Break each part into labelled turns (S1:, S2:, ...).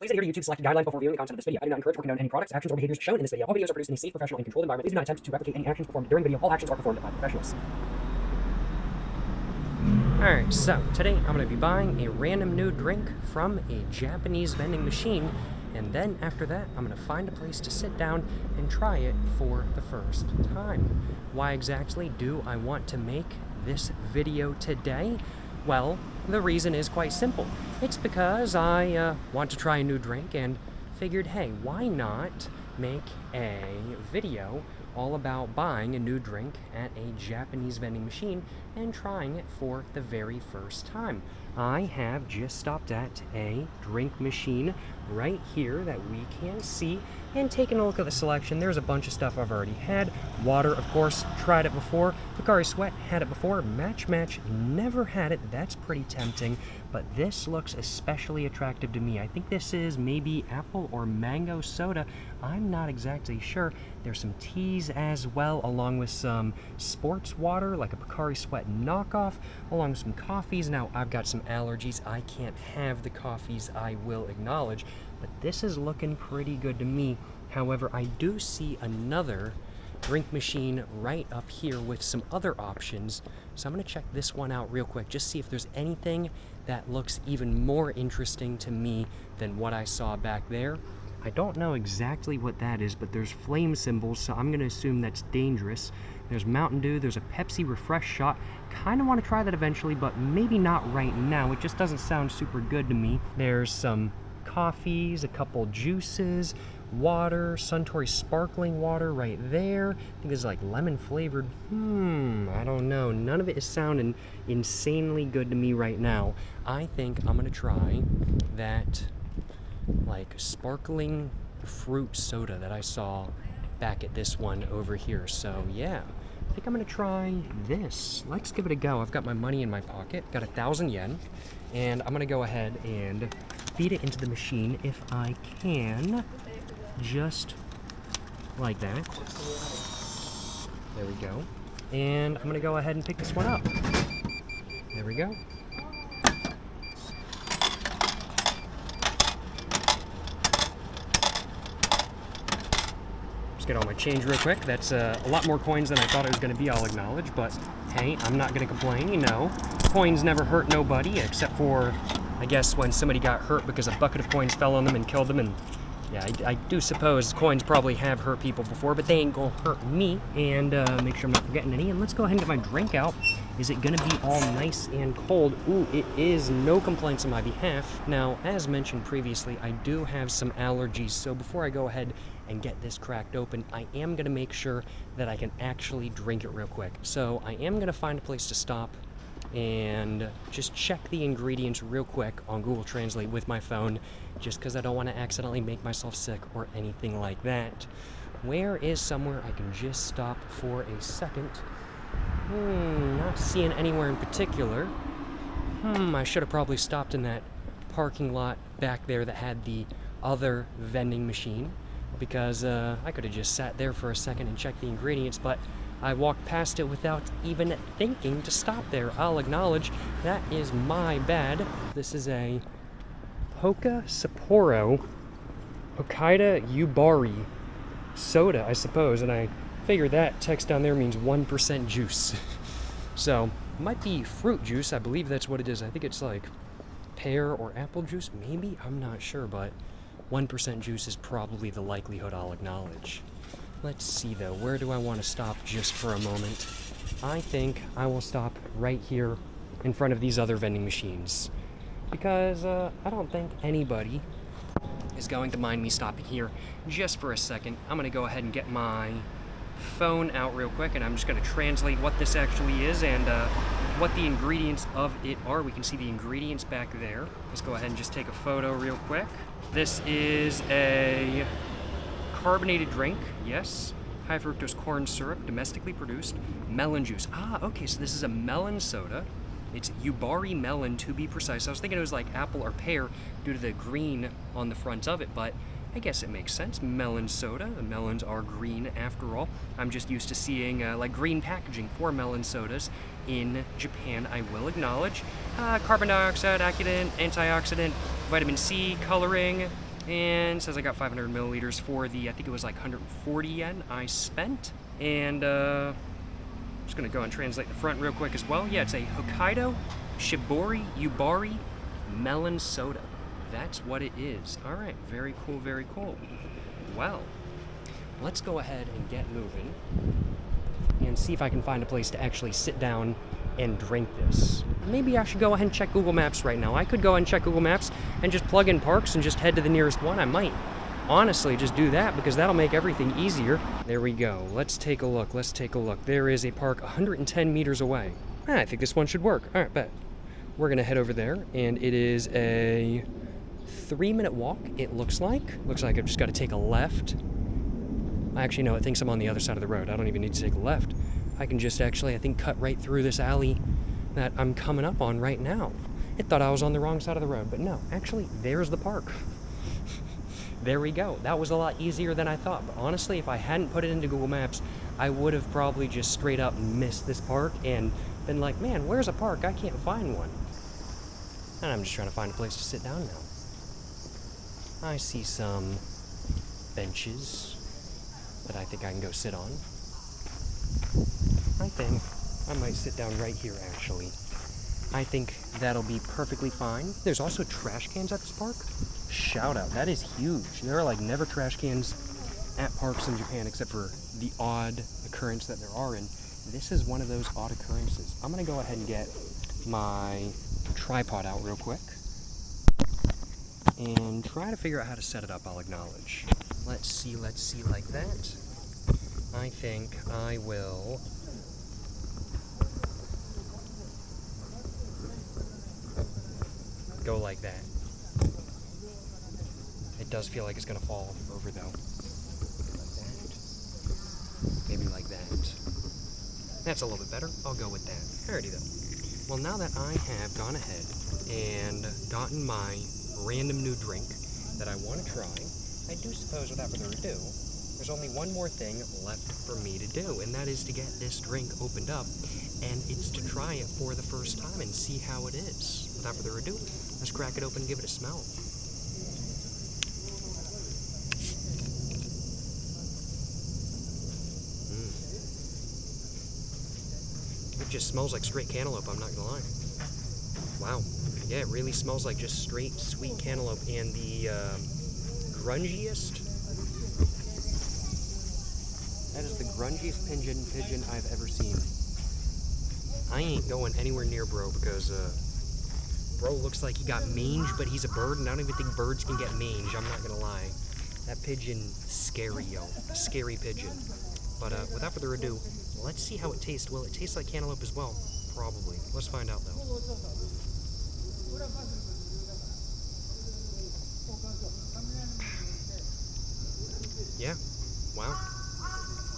S1: Please adhere to YouTube's selected guidelines before viewing the content of this video. I do not encourage or condone any products, actions, or behaviors shown in this video. All videos are produced in a safe, professional, and controlled environment. Please do not attempt to replicate any actions performed during the video. All actions are performed by professionals.
S2: Alright, so today I'm going to be buying a random new drink from a Japanese vending machine, and then after that I'm going to find a place to sit down and try it for the first time. Why exactly do I want to make this video today? Well, the reason is quite simple. It's because I want to try a new drink and figured, hey, why not make a video all about buying a new drink at a Japanese vending machine and trying it for the very first time. I have just stopped at a drink machine right here that we can see and taking a look at the selection. There's a bunch of stuff I've already had. Water, of course, tried it before. Pocari Sweat, had it before. Match, never had it. That's pretty tempting, but this looks especially attractive to me. I think this is maybe apple or mango soda. I'm not exactly sure. There's some teas as well, along with some sports water, like a Pocari Sweat knockoff, along with some coffees. Now, I've got some allergies. I can't have the coffees, I will acknowledge, but this is looking pretty good to me. However, I do see another drink machine right up here with some other options, so I'm going to check this one out real quick, just see if there's anything that looks even more interesting to me than what I saw back there. I don't know exactly what that is, but there's flame symbols, so I'm going to assume that's dangerous. There's Mountain Dew, there's a Pepsi Refresh shot. Kind of want to try that eventually, but maybe not right now. It just doesn't sound super good to me. There's some coffees, a couple juices, water, Suntory sparkling water right there. I think this is like lemon flavored. I don't know. None of it is sounding insanely good to me right now. I think I'm going to try that like sparkling fruit soda that I saw back at this one over here. So yeah, I think I'm gonna try this. Let's give it a go. I've got my money in my pocket, got 1,000 yen, and I'm gonna go ahead and feed it into the machine if I can, just like that. There we go. And I'm gonna go ahead and pick this one up. There we go. Get all my change real quick. That's a lot more coins than I thought it was going to be, I'll acknowledge, but hey, I'm not going to complain, you know. Coins never hurt nobody, except for, I guess, when somebody got hurt because a bucket of coins fell on them and killed them, and yeah, I do suppose coins probably have hurt people before, but they ain't gonna hurt me. And make sure I'm not forgetting any, and let's go ahead and get my drink out. Is it gonna be all nice and cold? Ooh, it is. No complaints on my behalf. Now, as mentioned previously, I do have some allergies, so before I go ahead and get this cracked open, I am gonna make sure that I can actually drink it real quick. So I am gonna find a place to stop and just check the ingredients real quick on Google Translate with my phone, just because I don't want to accidentally make myself sick or anything like that. Where is somewhere I can just stop for a second? Not seeing anywhere in particular. I should have probably stopped in that parking lot back there that had the other vending machine, because I could have just sat there for a second and checked the ingredients, but I walked past it without even thinking to stop there. I'll acknowledge that is my bad. This is a Hoka Sapporo Hokkaido Yubari soda, I suppose, and I figure that text down there means 1% juice. So, it might be fruit juice. I believe that's what it is. I think it's like pear or apple juice, maybe? I'm not sure, but 1% juice is probably the likelihood, I'll acknowledge. Let's see though, where do I want to stop just for a moment? I think I will stop right here in front of these other vending machines, because I don't think anybody is going to mind me stopping here just for a second. I'm going to go ahead and get my phone out real quick, and I'm just going to translate what this actually is and what the ingredients of it are. We can see the ingredients back there. Let's go ahead and just take a photo real quick. This is a carbonated drink, yes. High fructose corn syrup, domestically produced. Melon juice. Okay, so this is a melon soda. It's Yubari melon, to be precise. I was thinking it was like apple or pear due to the green on the front of it, but I guess it makes sense. Melon soda. The melons are green after all. I'm just used to seeing like green packaging for melon sodas in Japan, I will acknowledge. Carbon dioxide, antioxidant, vitamin C, coloring, And says I got 500 milliliters for the, I think it was like 140 yen I spent. And just gonna go and translate the front real quick as well. Yeah, it's a Hokkaido Shibori Yubari melon soda. That's what it is. All right, very cool, very cool. Well, let's go ahead and get moving and see if I can find a place to actually sit down and drink this. Maybe I should go ahead and check Google Maps right now. I could go and check Google Maps and just plug in parks and just head to the nearest one. I might honestly just do that because that'll make everything easier. There we go. Let's take a look. Let's take a look. There is a park 110 meters away. I think this one should work. All right, bet. We're gonna head over there, and it is a 3-minute walk, it looks like. Looks like I've just got to take a left. Actually, no, it thinks I'm on the other side of the road. I don't even need to take a left. I can just actually, I think, cut right through this alley that I'm coming up on right now. It thought I was on the wrong side of the road, but no, actually, there's the park. There we go. That was a lot easier than I thought, but honestly, if I hadn't put it into Google Maps, I would have probably just straight up missed this park and been like, man, where's a park? I can't find one. And I'm just trying to find a place to sit down now. I see some benches that I think I can go sit on. I think I might sit down right here, actually. I think that'll be perfectly fine. There's also trash cans at this park. Shout out, that is huge. There are like never trash cans at parks in Japan except for the odd occurrence that there are, and this is one of those odd occurrences. I'm gonna go ahead and get my tripod out real quick and try to figure out how to set it up, I'll acknowledge. Let's see like that. I think I will go like that. It does feel like it's gonna fall over though. Maybe like that. That's a little bit better. I'll go with that. Alrighty though. Well, now that I have gone ahead and gotten my random new drink that I want to try, I do suppose without further ado, there's only one more thing left for me to do, and that is to get this drink opened up, and it's to try it for the first time and see how it is. Without further ado, let's crack it open and give it a smell. It just smells like straight cantaloupe, I'm not gonna lie. Wow. Yeah, it really smells like just straight sweet cantaloupe, and the grungiest. That is the grungiest pigeon I've ever seen. I ain't going anywhere near bro because bro looks like he got mange, but he's a bird, and I don't even think birds can get mange, I'm not gonna lie. That pigeon, scary, yo. Scary pigeon. But without further ado, let's see how it tastes. Will it taste like cantaloupe as well? Probably. Let's find out though. Yeah. Wow.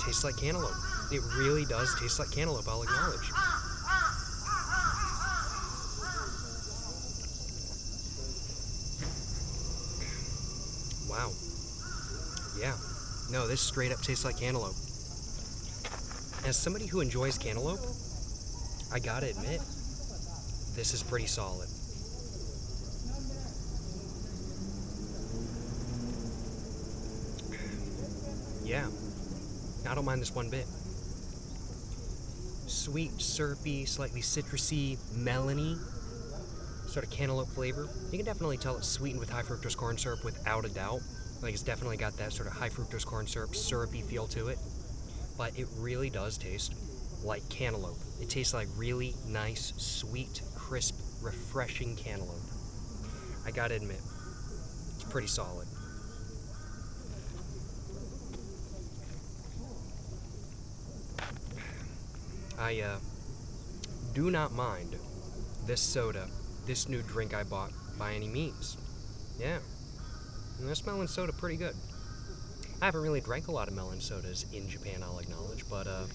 S2: Tastes like cantaloupe. It really does taste like cantaloupe, I'll acknowledge. Wow. Yeah. No, this straight up tastes like cantaloupe. As somebody who enjoys cantaloupe, I gotta admit, this is pretty solid. Yeah, I don't mind this one bit. Sweet, syrupy, slightly citrusy, melony, sort of cantaloupe flavor. You can definitely tell it's sweetened with high fructose corn syrup without a doubt. Like, it's definitely got that sort of high fructose corn syrup, syrupy feel to it. But it really does taste like cantaloupe. It tastes like really nice, sweet, crisp, refreshing cantaloupe. I gotta admit, it's pretty solid. I do not mind this soda, this new drink I bought by any means. Yeah, and this melon soda pretty good. I haven't really drank a lot of melon sodas in Japan, I'll acknowledge, but out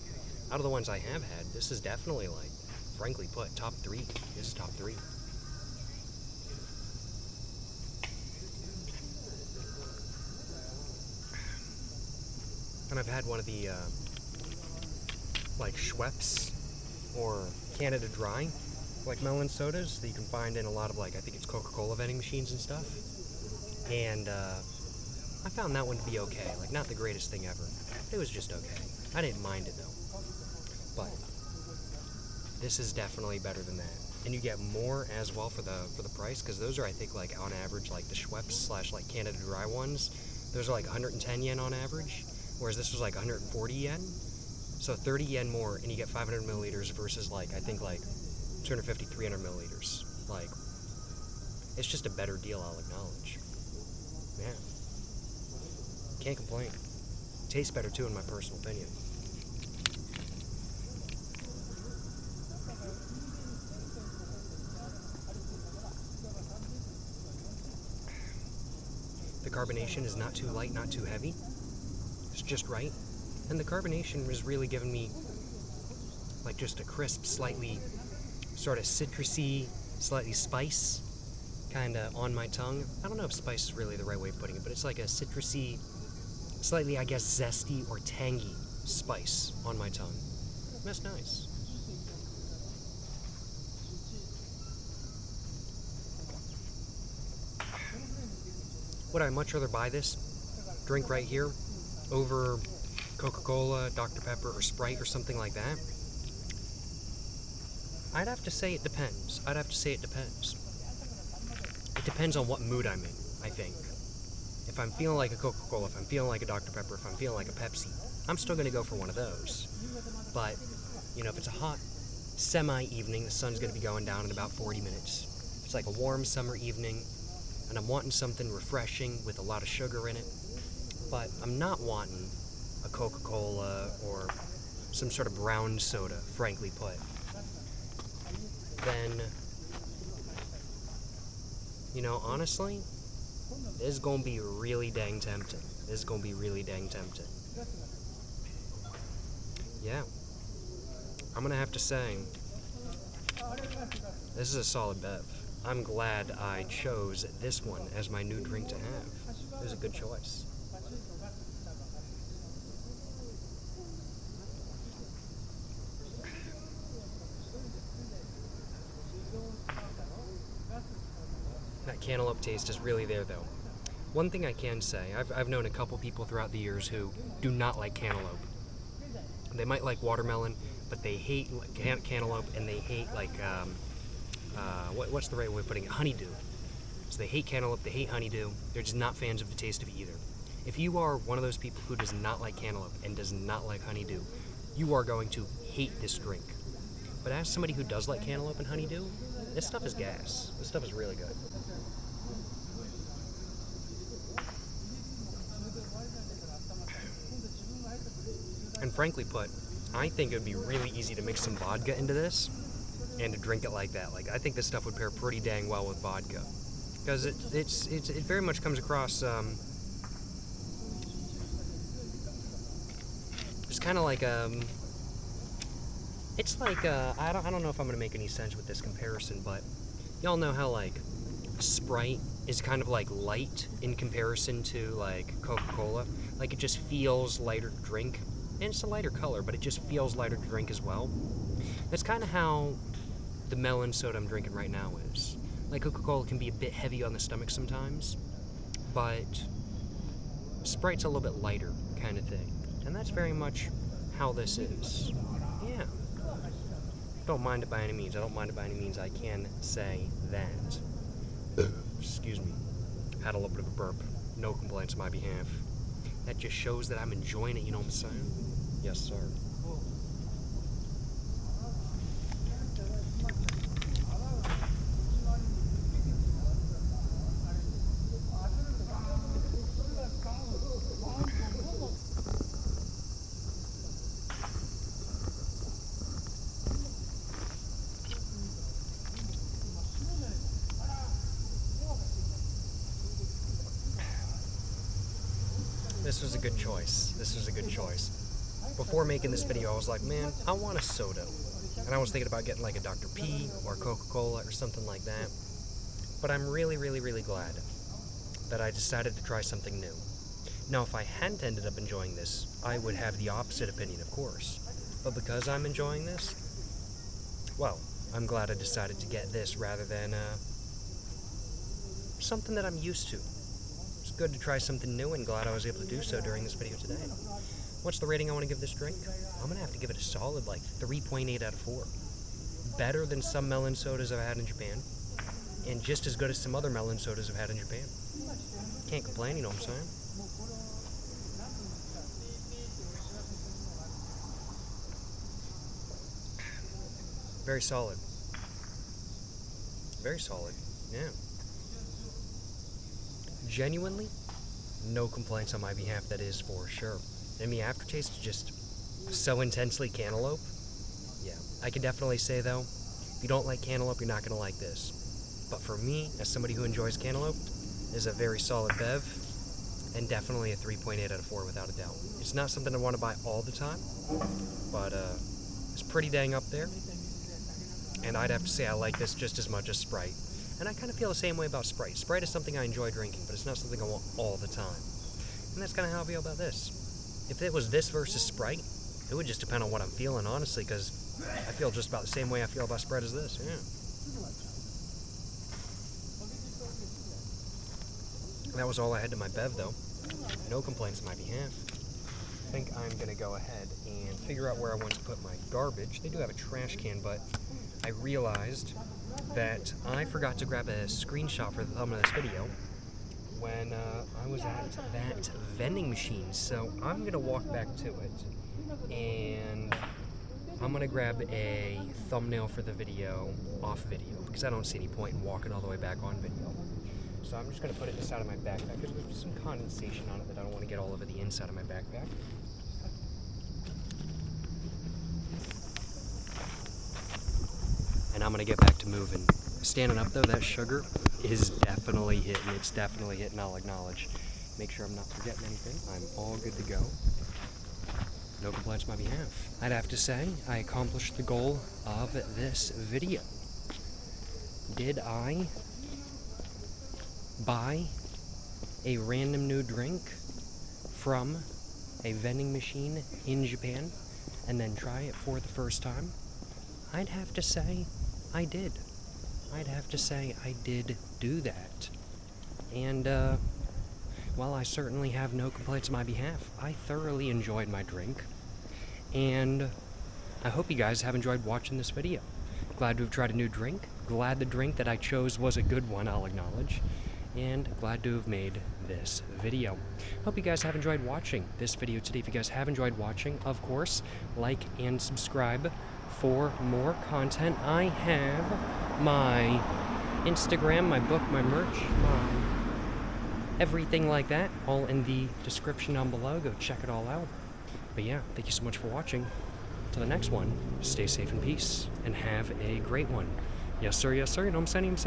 S2: of the ones I have had, this is definitely, like, frankly put, top 3. This is top 3. And I've had one of the, like, Schweppes or Canada Dry, like, melon sodas that you can find in a lot of, like, I think it's Coca-Cola vending machines and stuff. and I found that one to be okay. Like, not the greatest thing ever. It was just okay. I didn't mind it, though. But this is definitely better than that. And you get more as well for the price, because those are, I think, like, on average, like, the Schweppes / like, Canada Dry ones, those are, like, 110 yen on average, whereas this was, like, 140 yen. So 30 yen more, and you get 500 milliliters versus, like, I think, like, 250, 300 milliliters. Like, it's just a better deal, I'll acknowledge. Yeah. Can't complain. Tastes better, too, in my personal opinion. The carbonation is not too light, not too heavy. It's just right. And the carbonation is really giving me, like, just a crisp, slightly sort of citrusy, slightly spice kind of on my tongue. I don't know if spice is really the right way of putting it, but it's like a citrusy, slightly, I guess, zesty or tangy spice on my tongue. That's nice. Would I much rather buy this drink right here over Coca-Cola, Dr. Pepper, or Sprite or something like that? I'd have to say it depends. It depends on what mood I'm in, I think. If I'm feeling like a Coca-Cola, if I'm feeling like a Dr. Pepper, if I'm feeling like a Pepsi, I'm still going to go for one of those. But, you know, if it's a hot semi-evening, the sun's going to be going down in about 40 minutes. It's like a warm summer evening, and I'm wanting something refreshing with a lot of sugar in it, but I'm not wanting a Coca-Cola or some sort of brown soda, frankly put. Then, you know, honestly, this is going to be really dang tempting. Yeah. I'm going to have to say, this is a solid bev. I'm glad I chose this one as my new drink to have. It was a good choice. That cantaloupe taste is really there, though. One thing I can say, I've known a couple people throughout the years who do not like cantaloupe. They might like watermelon, but they hate cantaloupe, and they hate, like, what's the right way of putting it? Honeydew. So they hate cantaloupe, they hate honeydew. They're just not fans of the taste of either. If you are one of those people who does not like cantaloupe and does not like honeydew, you are going to hate this drink. But as somebody who does like cantaloupe and honeydew, this stuff is gas. This stuff is really good. And frankly put, I think it would be really easy to mix some vodka into this and to drink it like that. Like, I think this stuff would pair pretty dang well with vodka, because it very much comes across it's kind of like it's like I don't know if I'm gonna make any sense with this comparison, but y'all know how, like, Sprite is kind of like light in comparison to, like, Coca-Cola. Like, it just feels lighter to drink, and it's a lighter color, but it just feels lighter to drink as well. That's kind of how the melon soda I'm drinking right now is. Like, Coca-Cola can be a bit heavy on the stomach sometimes, but Sprite's a little bit lighter kind of thing. And that's very much how this is. Yeah. Don't mind it by any means. I can say that. Excuse me. Had a little bit of a burp. No complaints on my behalf. That just shows that I'm enjoying it, you know what I'm saying? Yes, sir. This was a good choice. Before making this video, I was like, man, I want a soda. And I was thinking about getting, like, a Dr. P or Coca-Cola or something like that. But I'm really, really, really glad that I decided to try something new. Now, if I hadn't ended up enjoying this, I would have the opposite opinion, of course. But because I'm enjoying this, well, I'm glad I decided to get this rather than something that I'm used to. good to try something new, and glad I was able to do so during this video today. What's the rating I want to give this drink? I'm gonna have to give it a solid like 3.8 out of 4. Better than some melon sodas I've had in Japan, and just as good as some other melon sodas I've had in Japan. Can't complain, you know what I'm saying? Very solid. Very solid, yeah. Genuinely, no complaints on my behalf, that is for sure. And the aftertaste is just so intensely cantaloupe. Yeah, I can definitely say though, if you don't like cantaloupe, you're not gonna like this. But for me, as somebody who enjoys cantaloupe, is a very solid bev, and definitely a 3.8 out of 4 without a doubt. It's not something I want to buy all the time, but it's pretty dang up there. And I'd have to say I like this just as much as Sprite. And I kind of feel the same way about Sprite. Sprite is something I enjoy drinking, but it's not something I want all the time. And that's kind of how I feel about this. If it was this versus Sprite, it would just depend on what I'm feeling, honestly, because I feel just about the same way I feel about Sprite as this, yeah. That was all I had to my bev, though. No complaints on my behalf. I think I'm going to go ahead and figure out where I want to put my garbage. They do have a trash can, but I realized that I forgot to grab a screenshot for the thumbnail of this video when I was at that vending machine. So I'm going to walk back to it, and I'm going to grab a thumbnail for the video off video, because I don't see any point in walking all the way back on video. So I'm just going to put it inside of my backpack, because there's some condensation on it that I don't want to get all over the inside of my backpack. And I'm going to get back to moving. Standing up though, that sugar is definitely hitting. It's definitely hitting, I'll acknowledge. Make sure I'm not forgetting anything. I'm all good to go. No complaints on my behalf. I'd have to say, I accomplished the goal of this video. Did I buy a random new drink from a vending machine in Japan and then try it for the first time? I'd have to say I did. I'd have to say I did do that. And, well, I certainly have no complaints on my behalf. I thoroughly enjoyed my drink, and I hope you guys have enjoyed watching this video. Glad to have tried a new drink. Glad the drink that I chose was a good one, I'll acknowledge. And glad to have made this video. Hope you guys have enjoyed watching this video today. If you guys have enjoyed watching, of course, like and subscribe for more content. I have my Instagram, my book, my merch, my everything like that, all in the description down below. Go check it all out. But yeah, thank you so much for watching. Till the next one, stay safe in peace, and have a great one. Yes sir, you know what I'm saying?